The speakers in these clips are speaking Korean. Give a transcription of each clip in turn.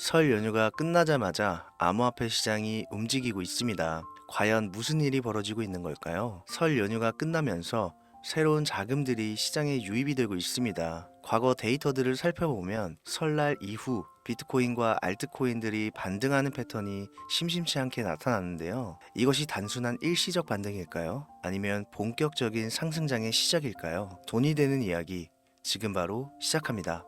설 연휴가 끝나자마자 암호화폐 시장이 움직이고 있습니다. 과연 무슨 일이 벌어지고 있는 걸까요? 설 연휴가 끝나면서 새로운 자금들이 시장에 유입이 되고 있습니다. 과거 데이터들을 살펴보면 설날 이후 비트코인과 알트코인들이 반등하는 패턴이 심심치 않게 나타났는데요. 이것이 단순한 일시적 반등일까요? 아니면 본격적인 상승장의 시작일까요? 돈이 되는 이야기 지금 바로 시작합니다.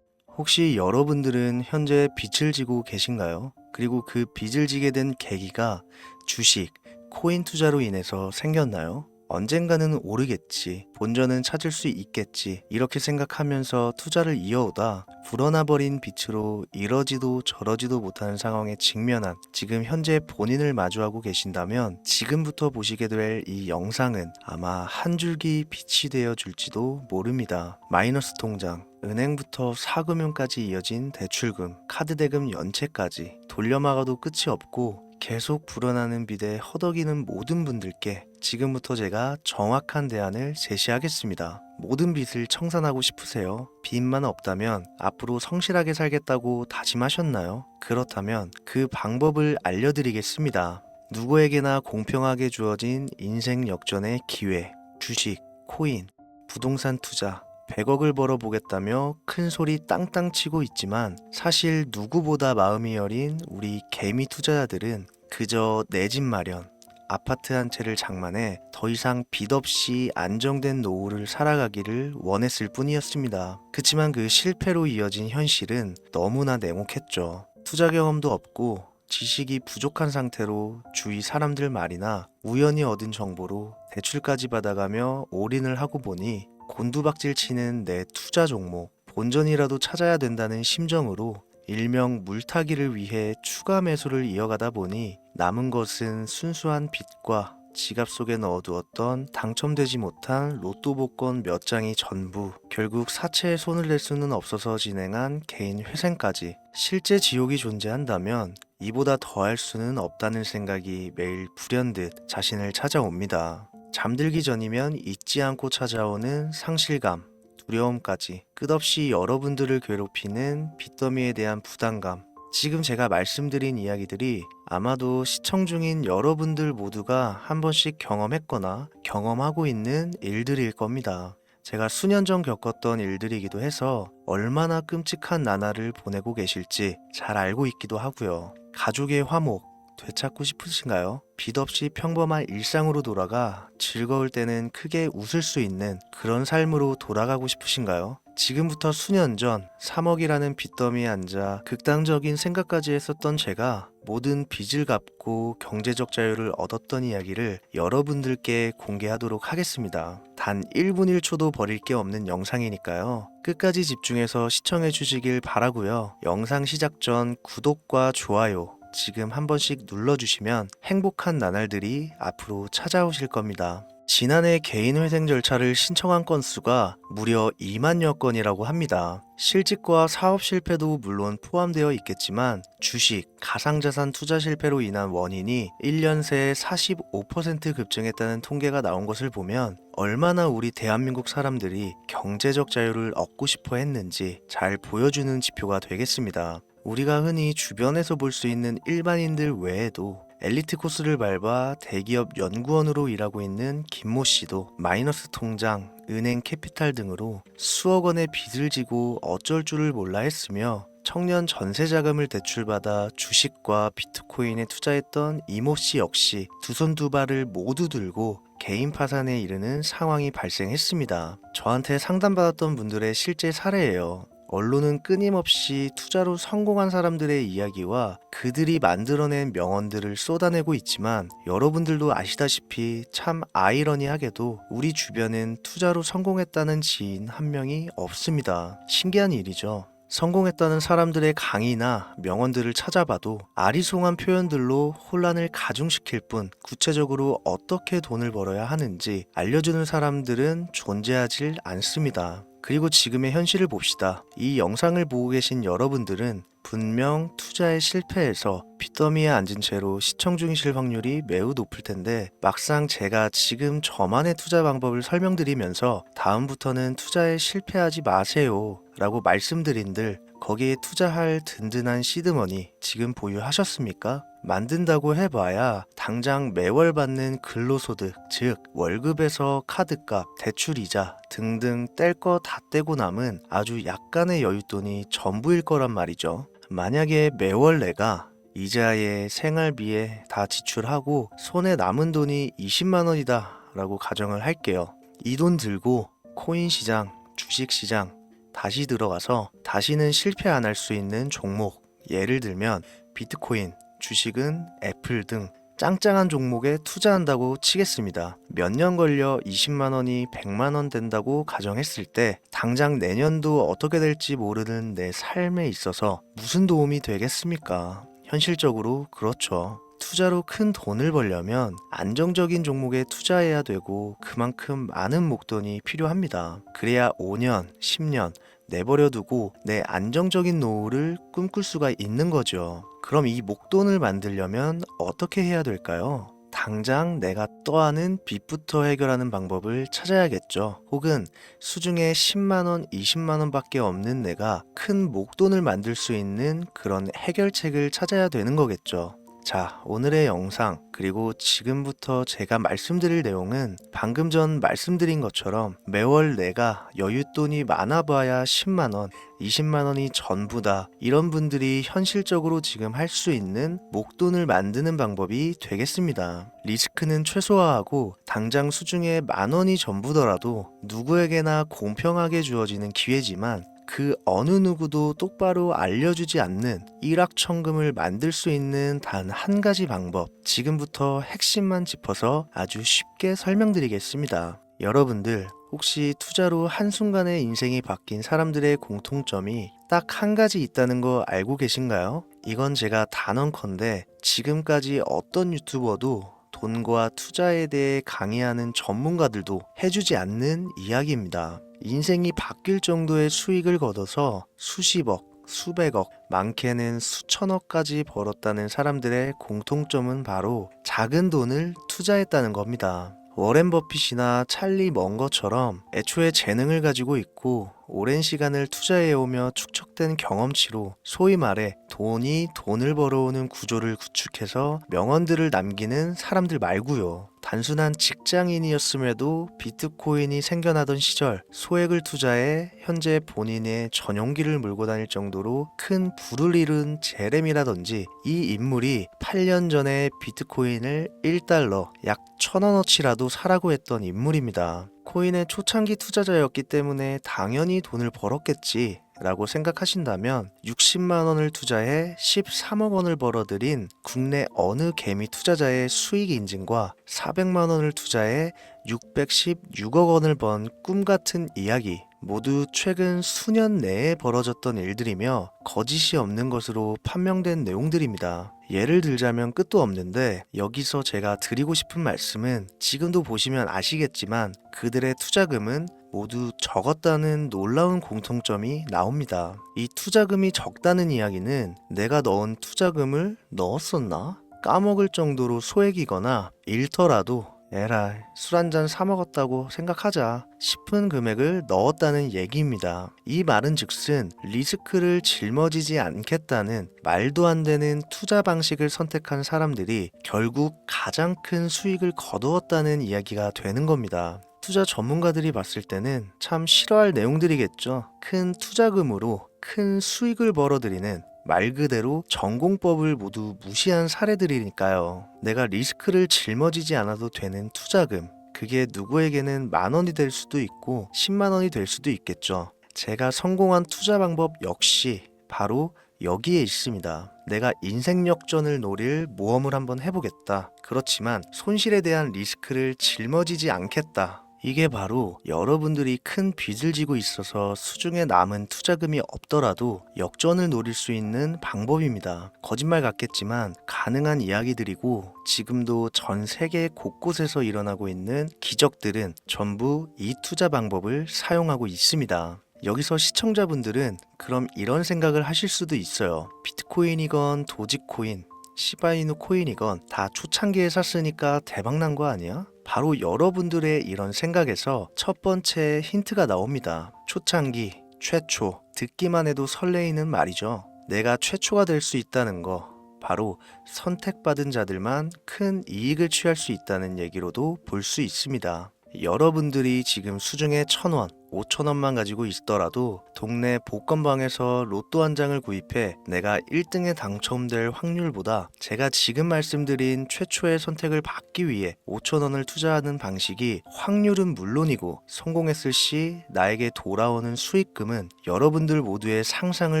혹시 여러분들은 현재 빚을 지고 계신가요? 그리고 그 빚을 지게 된 계기가 주식, 코인 투자로 인해서 생겼나요? 언젠가는 오르겠지, 본전은 찾을 수 있겠지, 이렇게 생각하면서 투자를 이어오다 불어나버린 빚으로 이러지도 저러지도 못하는 상황에 직면한 지금 현재 본인을 마주하고 계신다면 지금부터 보시게 될 이 영상은 아마 한 줄기 빛이 되어 줄지도 모릅니다. 마이너스 통장, 은행부터 사금융까지 이어진 대출금, 카드 대금 연체까지 돌려막아도 끝이 없고 계속 불어나는 빚에 허덕이는 모든 분들께 지금부터 제가 정확한 대안을 제시하겠습니다. 모든 빚을 청산하고 싶으세요? 빚만 없다면 앞으로 성실하게 살겠다고 다짐하셨나요? 그렇다면 그 방법을 알려드리겠습니다. 누구에게나 공평하게 주어진 인생 역전의 기회, 주식, 코인, 부동산 투자, 100억을 벌어보겠다며 큰 소리 땅땅 치고 있지만 사실 누구보다 마음이 여린 우리 개미 투자자들은 그저 내 집 마련, 아파트 한 채를 장만해 더 이상 빚 없이 안정된 노후를 살아가기를 원했을 뿐이었습니다. 그치만 그 실패로 이어진 현실은 너무나 냉혹했죠. 투자 경험도 없고 지식이 부족한 상태로 주위 사람들 말이나 우연히 얻은 정보로 대출까지 받아가며 올인을 하고 보니 곤두박질 치는 내 투자 종목, 본전이라도 찾아야 된다는 심정으로 일명 물타기를 위해 추가 매수를 이어가다 보니 남은 것은 순수한 빚과 지갑 속에 넣어두었던 당첨되지 못한 로또 복권 몇 장이 전부, 결국 사채에 손을 댈 수는 없어서 진행한 개인 회생까지. 실제 지옥이 존재한다면 이보다 더할 수는 없다는 생각이 매일 불현듯 자신을 찾아옵니다. 잠들기 전이면 잊지 않고 찾아오는 상실감, 두려움까지 끝없이 여러분들을 괴롭히는 빚더미에 대한 부담감. 지금 제가 말씀드린 이야기들이 아마도 시청 중인 여러분들 모두가 한 번씩 경험했거나 경험하고 있는 일들일 겁니다. 제가 수년 전 겪었던 일들이기도 해서 얼마나 끔찍한 나날을 보내고 계실지 잘 알고 있기도 하고요. 가족의 화목, 되찾고 싶으신가요? 빚 없이 평범한 일상으로 돌아가 즐거울 때는 크게 웃을 수 있는 그런 삶으로 돌아가고 싶으신가요? 지금부터 수년 전 3억이라는 빚더미에 앉아 극단적인 생각까지 했었던 제가 모든 빚을 갚고 경제적 자유를 얻었던 이야기를 여러분들께 공개하도록 하겠습니다. 단 1분 1초도 버릴 게 없는 영상이니까요. 끝까지 집중해서 시청해 주시길 바라고요. 영상 시작 전 구독과 좋아요 지금 한 번씩 눌러주시면 행복한 나날들이 앞으로 찾아오실 겁니다. 지난해 개인 회생 절차를 신청한 건수가 무려 2만여 건이라고 합니다. 실직과 사업 실패도 물론 포함되어 있겠지만 주식, 가상자산 투자 실패로 인한 원인이 1년 새에 45% 급증했다는 통계가 나온 것을 보면 얼마나 우리 대한민국 사람들이 경제적 자유를 얻고 싶어 했는지 잘 보여주는 지표가 되겠습니다. 우리가 흔히 주변에서 볼 수 있는 일반인들 외에도 엘리트 코스를 밟아 대기업 연구원으로 일하고 있는 김모 씨도 마이너스 통장, 은행 캐피탈 등으로 수억 원의 빚을 지고 어쩔 줄을 몰라 했으며 청년 전세 자금을 대출받아 주식과 비트코인에 투자했던 이모 씨 역시 두 손 두 발을 모두 들고 개인 파산에 이르는 상황이 발생했습니다. 저한테 상담받았던 분들의 실제 사례예요. 언론은 끊임없이 투자로 성공한 사람들의 이야기와 그들이 만들어낸 명언들을 쏟아내고 있지만 여러분들도 아시다시피 참 아이러니하게도 우리 주변엔 투자로 성공했다는 지인 한 명이 없습니다. 신기한 일이죠. 성공했다는 사람들의 강의나 명언들을 찾아봐도 아리송한 표현들로 혼란을 가중시킬 뿐 구체적으로 어떻게 돈을 벌어야 하는지 알려주는 사람들은 존재하질 않습니다. 그리고 지금의 현실을 봅시다. 이 영상을 보고 계신 여러분들은 분명 투자에 실패해서 빚더미에 앉은 채로 시청 중이실 확률이 매우 높을 텐데 막상 제가 지금 저만의 투자 방법을 설명드리면서 다음부터는 투자에 실패하지 마세요 라고 말씀드린들 거기에 투자할 든든한 시드머니 지금 보유하셨습니까? 만든다고 해봐야 당장 매월 받는 근로소득, 즉 월급에서 카드값, 대출이자 등등 뗄 거 다 떼고 남은 아주 약간의 여윳돈이 전부일 거란 말이죠. 만약에 매월 내가 이자에 생활비에 다 지출하고 손에 남은 돈이 20만 원이다 라고 가정을 할게요. 이 돈 들고 코인 시장, 주식 시장 다시 들어가서 다시는 실패 안 할 수 있는 종목, 예를 들면 비트코인, 주식은 애플 등 짱짱한 종목에 투자한다고 치겠습니다. 몇 년 걸려 20만 원이 100만 원 된다고 가정했을 때 당장 내년도 어떻게 될지 모르는 내 삶에 있어서 무슨 도움이 되겠습니까? 현실적으로 그렇죠. 투자로 큰 돈을 벌려면 안정적인 종목에 투자해야 되고 그만큼 많은 목돈이 필요합니다. 그래야 5년, 10년 내버려 두고 내 안정적인 노후를 꿈꿀 수가 있는 거죠. 그럼 이 목돈을 만들려면 어떻게 해야 될까요? 당장 내가 떠안은 빚부터 해결하는 방법을 찾아야겠죠. 혹은 수중에 10만원, 20만원 밖에 없는 내가 큰 목돈을 만들 수 있는 그런 해결책을 찾아야 되는 거겠죠. 자, 오늘의 영상 그리고 지금부터 제가 말씀드릴 내용은 방금 전 말씀드린 것처럼 매월 내가 여윳돈이 많아봐야 10만원, 20만원이 전부다 이런 분들이 현실적으로 지금 할 수 있는 목돈을 만드는 방법이 되겠습니다. 리스크는 최소화하고 당장 수중에 만원이 전부더라도 누구에게나 공평하게 주어지는 기회지만 그 어느 누구도 똑바로 알려주지 않는 일확천금을 만들 수 있는 단 한 가지 방법, 지금부터 핵심만 짚어서 아주 쉽게 설명드리겠습니다. 여러분들 혹시 투자로 한순간에 인생이 바뀐 사람들의 공통점이 딱 한 가지 있다는 거 알고 계신가요? 이건 제가 단언컨대 지금까지 어떤 유튜버도 돈과 투자에 대해 강의하는 전문가들도 해주지 않는 이야기입니다. 인생이 바뀔 정도의 수익을 거둬서 수십억, 수백억, 많게는 수천억까지 벌었다는 사람들의 공통점은 바로 작은 돈을 투자했다는 겁니다. 워렌 버핏이나 찰리 먼거처럼 애초에 재능을 가지고 있고 오랜 시간을 투자해오며 축적된 경험치로 소위 말해 돈이 돈을 벌어오는 구조를 구축해서 명언들을 남기는 사람들 말고요. 단순한 직장인이었음에도 비트코인이 생겨나던 시절 소액을 투자해 현재 본인의 전용기를 몰고 다닐 정도로 큰 부를 이룬 제렘이라든지 이 인물이 8년 전에 비트코인을 1달러 약 1,000원어치라도 사라고 했던 인물입니다. 코인의 초창기 투자자였기 때문에 당연히 돈을 벌었겠지 라고 생각하신다면 60만 원을 투자해 13억 원을 벌어들인 국내 어느 개미 투자자의 수익 인증과 400만 원을 투자해 616억 원을 번 꿈같은 이야기 모두 최근 수년 내에 벌어졌던 일들이며 거짓이 없는 것으로 판명된 내용들입니다. 예를 들자면 끝도 없는데 여기서 제가 드리고 싶은 말씀은 지금도 보시면 아시겠지만 그들의 투자금은 모두 적었다는 놀라운 공통점이 나옵니다. 이 투자금이 적다는 이야기는 내가 넣은 투자금을 넣었었나? 까먹을 정도로 소액이거나 잃더라도 에라이 술 한잔 사 먹었다고 생각하자 싶은 금액을 넣었다는 얘기입니다. 이 말은 즉슨 리스크를 짊어지지 않겠다는 말도 안 되는 투자 방식을 선택한 사람들이 결국 가장 큰 수익을 거두었다는 이야기가 되는 겁니다. 투자 전문가들이 봤을 때는 참 싫어할 내용들이겠죠. 큰 투자금으로 큰 수익을 벌어들이는 말 그대로 전공법을 모두 무시한 사례들이니까요. 내가 리스크를 짊어지지 않아도 되는 투자금, 그게 누구에게는 만 원이 될 수도 있고 10만 원이 될 수도 있겠죠. 제가 성공한 투자 방법 역시 바로 여기에 있습니다. 내가 인생 역전을 노릴 모험을 한번 해보겠다. 그렇지만 손실에 대한 리스크를 짊어지지 않겠다. 이게 바로 여러분들이 큰 빚을 지고 있어서 수중에 남은 투자금이 없더라도 역전을 노릴 수 있는 방법입니다. 거짓말 같겠지만 가능한 이야기들이고 지금도 전 세계 곳곳에서 일어나고 있는 기적들은 전부 이 투자 방법을 사용하고 있습니다. 여기서 시청자분들은 그럼 이런 생각을 하실 수도 있어요. 비트코인이건 도지코인, 시바이누 코인이건 다 초창기에 샀으니까 대박난 거 아니야? 바로 여러분들의 이런 생각에서 첫 번째 힌트가 나옵니다. 초창기, 최초, 듣기만 해도 설레이는 말이죠. 내가 최초가 될 수 있다는 거, 바로 선택받은 자들만 큰 이익을 취할 수 있다는 얘기로도 볼 수 있습니다. 여러분들이 지금 수중에 1,000원, 5,000원만 가지고 있더라도 동네 복권방에서 로또 한 장을 구입해 내가 1등에 당첨될 확률보다 제가 지금 말씀드린 최초의 선택을 받기 위해 5,000원을 투자하는 방식이 확률은 물론이고 성공했을 시 나에게 돌아오는 수익금은 여러분들 모두의 상상을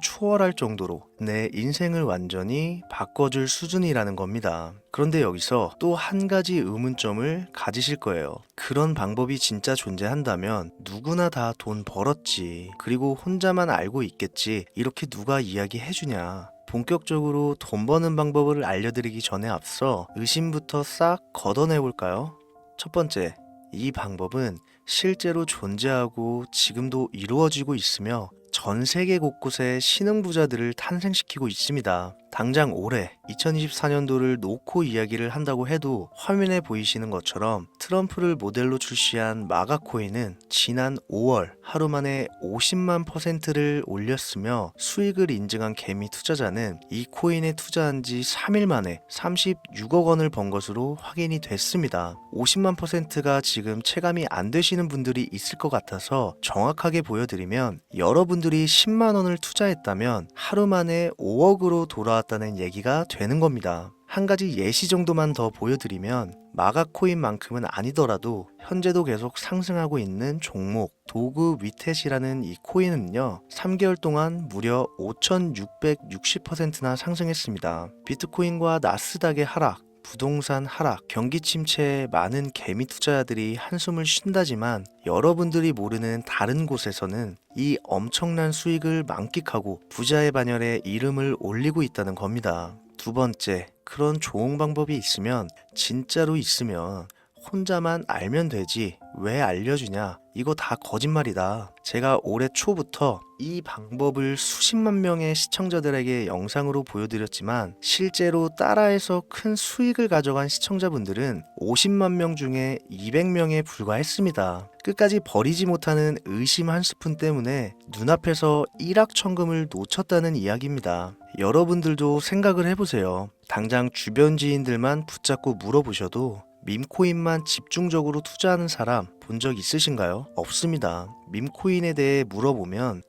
초월할 정도로 내 인생을 완전히 바꿔줄 수준이라는 겁니다. 그런데 여기서 또 한 가지 의문점을 가지실 거예요. 그런 방법이 진짜 존재한다면 누구나 다 돈 벌었지. 그리고 혼자만 알고 있겠지. 이렇게 누가 이야기해주냐. 본격적으로 돈 버는 방법을 알려드리기 전에 앞서 의심부터 싹 걷어내볼까요? 첫 번째, 이 방법은 실제로 존재하고 지금도 이루어지고 있으며 전 세계 곳곳에 신흥부자들을 탄생시키고 있습니다. 당장 올해 2024년도를 놓고 이야기를 한다고 해도 화면에 보이시는 것처럼 트럼프를 모델로 출시한 마가코인은 지난 5월 하루 만에 50만 %를 올렸으며 수익을 인증한 개미 투자자는 이 코인에 투자한 지 3일 만에 36억 원을 번 것으로 확인이 됐습니다. 50만 %가 지금 체감이 안 되시는 분들이 있을 것 같아서 정확하게 보여드리면 여러분들이 10만 원을 투자했다면 하루 만에 5억으로 돌아왔다는 얘기가 되는 겁니다. 한 가지 예시 정도만 더 보여드리면 마가코인만큼은 아니더라도 현재도 계속 상승하고 있는 종목 도구 위텟이라는 이 코인은요 3개월 동안 무려 5,660%나 상승했습니다. 비트코인과 나스닥의 하락, 부동산 하락, 경기 침체에 많은 개미 투자자들이 한숨을 쉰다지만 여러분들이 모르는 다른 곳에서는 이 엄청난 수익을 만끽하고 부자의 반열에 이름을 올리고 있다는 겁니다. 두 번째, 그런 좋은 방법이 있으면 진짜로 있으면 혼자만 알면 되지 왜 알려주냐? 이거 다 거짓말이다. 제가 올해 초부터 이 방법을 수십만 명의 시청자들에게 영상으로 보여드렸지만 실제로 따라해서 큰 수익을 가져간 시청자분들은 50만 명 중에 200명에 불과했습니다. 끝까지 버리지 못하는 의심 한 스푼 때문에 눈앞에서 일확천금을 놓쳤다는 이야기입니다. 여러분들도 생각을 해보세요. 당장 주변 지인들만 붙잡고 물어보셔도 밈코인만 집중적으로 투자하는 사람 본 적 있으신가요? 없습니다. 밈코인에 대해 물어보면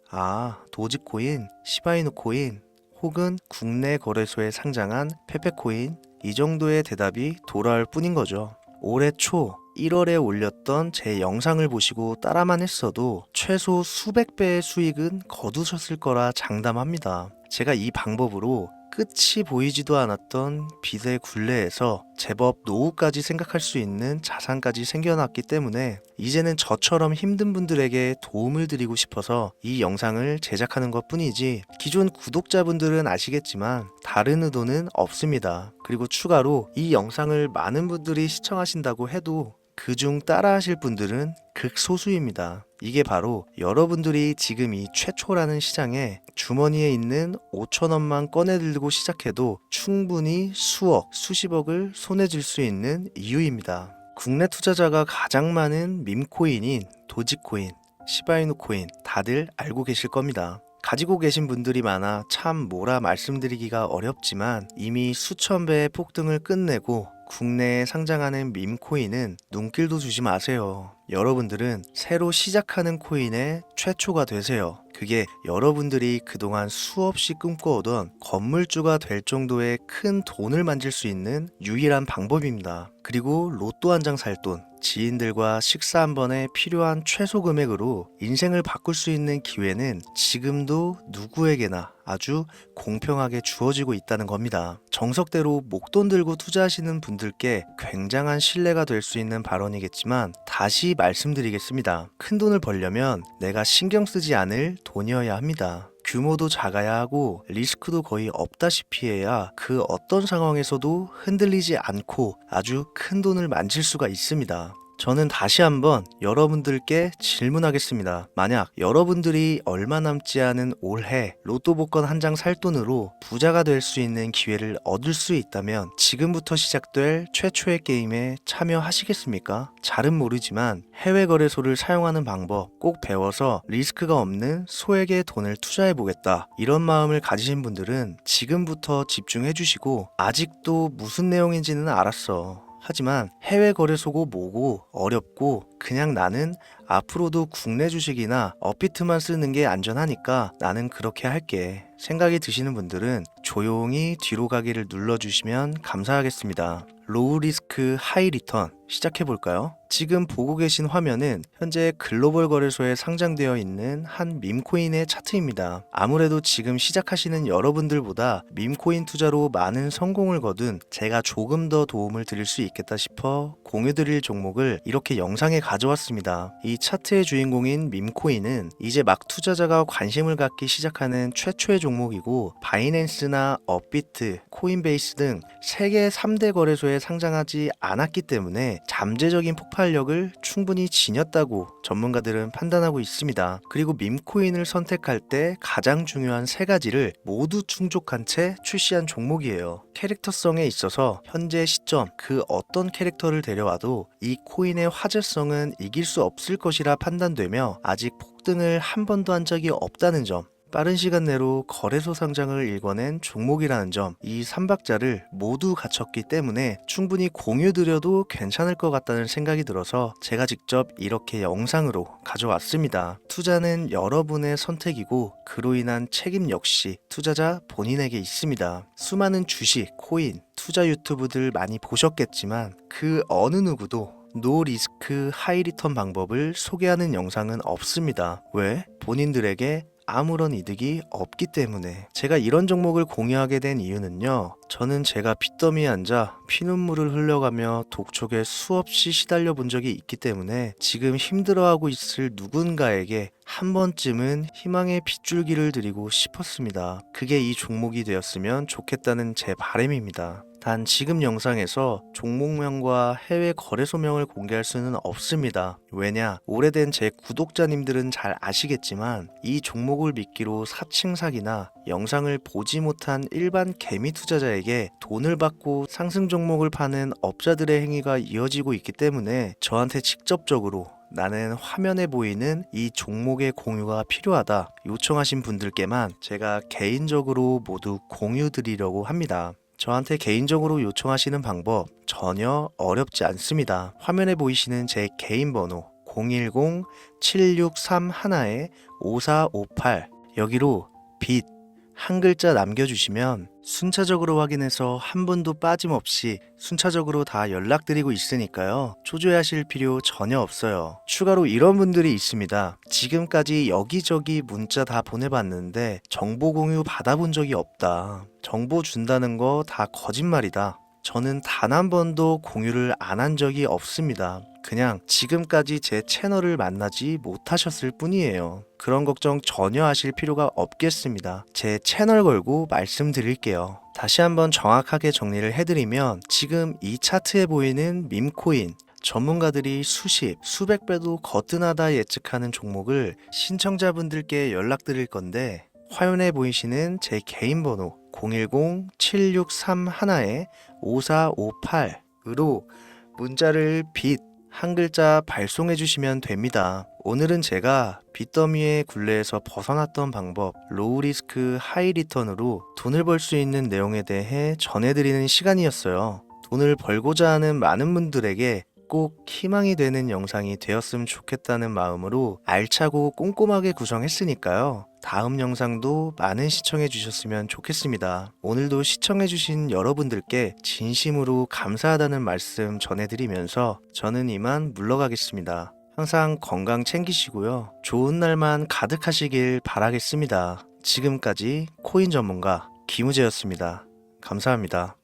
도지코인, 시바이누 코인 혹은 국내 거래소에 상장한 페페코인 이 정도의 대답이 돌아올 뿐인 거죠. 올해 초 1월에 올렸던 제 영상을 보시고 따라만 했어도 최소 수백 배의 수익은 거두셨을 거라 장담합니다. 제가 이 방법으로 끝이 보이지도 않았던 빚의 굴레에서 제법 노후까지 생각할 수 있는 자산까지 생겨났기 때문에 이제는 저처럼 힘든 분들에게 도움을 드리고 싶어서 이 영상을 제작하는 것 뿐이지 기존 구독자분들은 아시겠지만 다른 의도는 없습니다. 그리고 추가로 이 영상을 많은 분들이 시청하신다고 해도 그중 따라하실 분들은 극소수입니다. 이게 바로 여러분들이 지금 이 최초라는 시장에 주머니에 있는 5,000원만 꺼내들고 시작해도 충분히 수억, 수십억을 손에 쥘 수 있는 이유입니다. 국내 투자자가 가장 많은 밈코인인 도지코인, 시바이누 코인 다들 알고 계실 겁니다. 가지고 계신 분들이 많아 참 뭐라 말씀드리기가 어렵지만 이미 수천 배의 폭등을 끝내고 국내에 상장하는 밈코인은 눈길도 주지 마세요. 여러분들은 새로 시작하는 코인의 최초가 되세요. 그게 여러분들이 그동안 수없이 꿈꿔오던 건물주가 될 정도의 큰 돈을 만질 수 있는 유일한 방법입니다. 그리고 로또 한 장 살 돈, 지인들과 식사 한 번에 필요한 최소 금액으로 인생을 바꿀 수 있는 기회는 지금도 누구에게나 아주 공평하게 주어지고 있다는 겁니다. 정석대로 목돈 들고 투자하시는 분들께 굉장한 신뢰가 될 수 있는 발언이겠지만 다시 말씀드리겠습니다. 큰 돈을 벌려면 내가 신경 쓰지 않을 돈이어야 합니다. 규모도 작아야 하고 리스크도 거의 없다시피 해야 그 어떤 상황에서도 흔들리지 않고 아주 큰 돈을 만질 수가 있습니다. 저는 다시 한번 여러분들께 질문하겠습니다. 만약 여러분들이 얼마 남지 않은 올해 로또 복권 한 장 살 돈으로 부자가 될 수 있는 기회를 얻을 수 있다면 지금부터 시작될 최초의 게임에 참여하시겠습니까? 잘은 모르지만 해외 거래소를 사용하는 방법 꼭 배워서 리스크가 없는 소액의 돈을 투자해 보겠다. 이런 마음을 가지신 분들은 지금부터 집중해 주시고, 아직도 무슨 내용인지는 알았어. 하지만 해외 거래소고 뭐고 어렵고 그냥 나는 앞으로도 국내 주식이나 업비트만 쓰는 게 안전하니까 나는 그렇게 할게 생각이 드시는 분들은 조용히 뒤로 가기를 눌러주시면 감사하겠습니다. 로우 리스크 하이 리턴 시작해 볼까요? 지금 보고 계신 화면은 현재 글로벌 거래소에 상장되어 있는 한 밈코인의 차트입니다. 아무래도 지금 시작하시는 여러분들보다 밈코인 투자로 많은 성공을 거둔 제가 조금 더 도움을 드릴 수 있겠다 싶어 공유드릴 종목을 이렇게 영상에 가져왔습니다. 이 차트의 주인공인 밈코인은 이제 막 투자자가 관심을 갖기 시작하는 최초의 종목이고, 바이낸스나 업비트, 코인베이스 등 세계 3대 거래소에 상장하지 않았기 때문에 잠재적인 폭발력을 충분히 지녔다고 전문가들은 판단하고 있습니다. 그리고 밈코인을 선택할 때 가장 중요한 세 가지를 모두 충족한 채 출시한 종목이에요. 캐릭터성에 있어서 현재 시점 그 어떤 캐릭터를 데려와도 이 코인의 화제성은 이길 수 없을 것이라 판단되며 아직 폭등을 한 번도 한 적이 없다는 점, 빠른 시간 내로 거래소 상장을 일궈낸 종목이라는 점, 이 3박자를 모두 갖췄기 때문에 충분히 공유드려도 괜찮을 것 같다는 생각이 들어서 제가 직접 이렇게 영상으로 가져왔습니다. 투자는 여러분의 선택이고 그로 인한 책임 역시 투자자 본인에게 있습니다. 수많은 주식, 코인, 투자 유튜브들 많이 보셨겠지만 그 어느 누구도 노 리스크 하이 리턴 방법을 소개하는 영상은 없습니다. 왜? 본인들에게 아무런 이득이 없기 때문에. 제가 이런 종목을 공유하게 된 이유는요, 저는 제가 빚더미에 앉아 피눈물을 흘려가며 독촉에 수없이 시달려 본 적이 있기 때문에 지금 힘들어하고 있을 누군가에게 한 번쯤은 희망의 빗줄기를 드리고 싶었습니다. 그게 이 종목이 되었으면 좋겠다는 제 바람입니다. 단 지금 영상에서 종목명과 해외 거래소명을 공개할 수는 없습니다. 왜냐? 오래된 제 구독자님들은 잘 아시겠지만 이 종목을 미끼로 사칭 사기나 영상을 보지 못한 일반 개미 투자자에게 돈을 받고 상승 종목을 파는 업자들의 행위가 이어지고 있기 때문에 저한테 직접적으로 나는 화면에 보이는 이 종목의 공유가 필요하다 요청하신 분들께만 제가 개인적으로 모두 공유 드리려고 합니다. 저한테 개인적으로 요청하시는 방법 전혀 어렵지 않습니다. 화면에 보이시는 제 개인 번호 010-7631-5458 여기로 빚 한 글자 남겨주시면 순차적으로 확인해서 한 분도 빠짐없이 순차적으로 다 연락드리고 있으니까요. 초조해하실 필요 전혀 없어요. 추가로 이런 분들이 있습니다. 지금까지 여기저기 문자 다 보내봤는데 정보 공유 받아본 적이 없다. 정보 준다는 거 다 거짓말이다. 저는 단 한 번도 공유를 안 한 적이 없습니다. 그냥 지금까지 제 채널을 만나지 못하셨을 뿐이에요. 그런 걱정 전혀 하실 필요가 없겠습니다. 제 채널 걸고 말씀드릴게요. 다시 한번 정확하게 정리를 해드리면 지금 이 차트에 보이는 밈코인, 전문가들이 수십, 수백 배도 거뜬하다 예측하는 종목을 신청자분들께 연락드릴 건데, 화면에 보이시는 제 개인 번호 010-7631-5458으로 문자를 빚 한 글자 발송해 주시면 됩니다. 오늘은 제가 빚더미의 굴레에서 벗어났던 방법, 로우 리스크 하이 리턴으로 돈을 벌 수 있는 내용에 대해 전해드리는 시간이었어요. 돈을 벌고자 하는 많은 분들에게 꼭 희망이 되는 영상이 되었으면 좋겠다는 마음으로 알차고 꼼꼼하게 구성했으니까요. 다음 영상도 많은 시청해 주셨으면 좋겠습니다. 오늘도 시청해 주신 여러분들께 진심으로 감사하다는 말씀 전해드리면서 저는 이만 물러가겠습니다. 항상 건강 챙기시고요. 좋은 날만 가득하시길 바라겠습니다. 지금까지 코인 전문가 김우재였습니다. 감사합니다.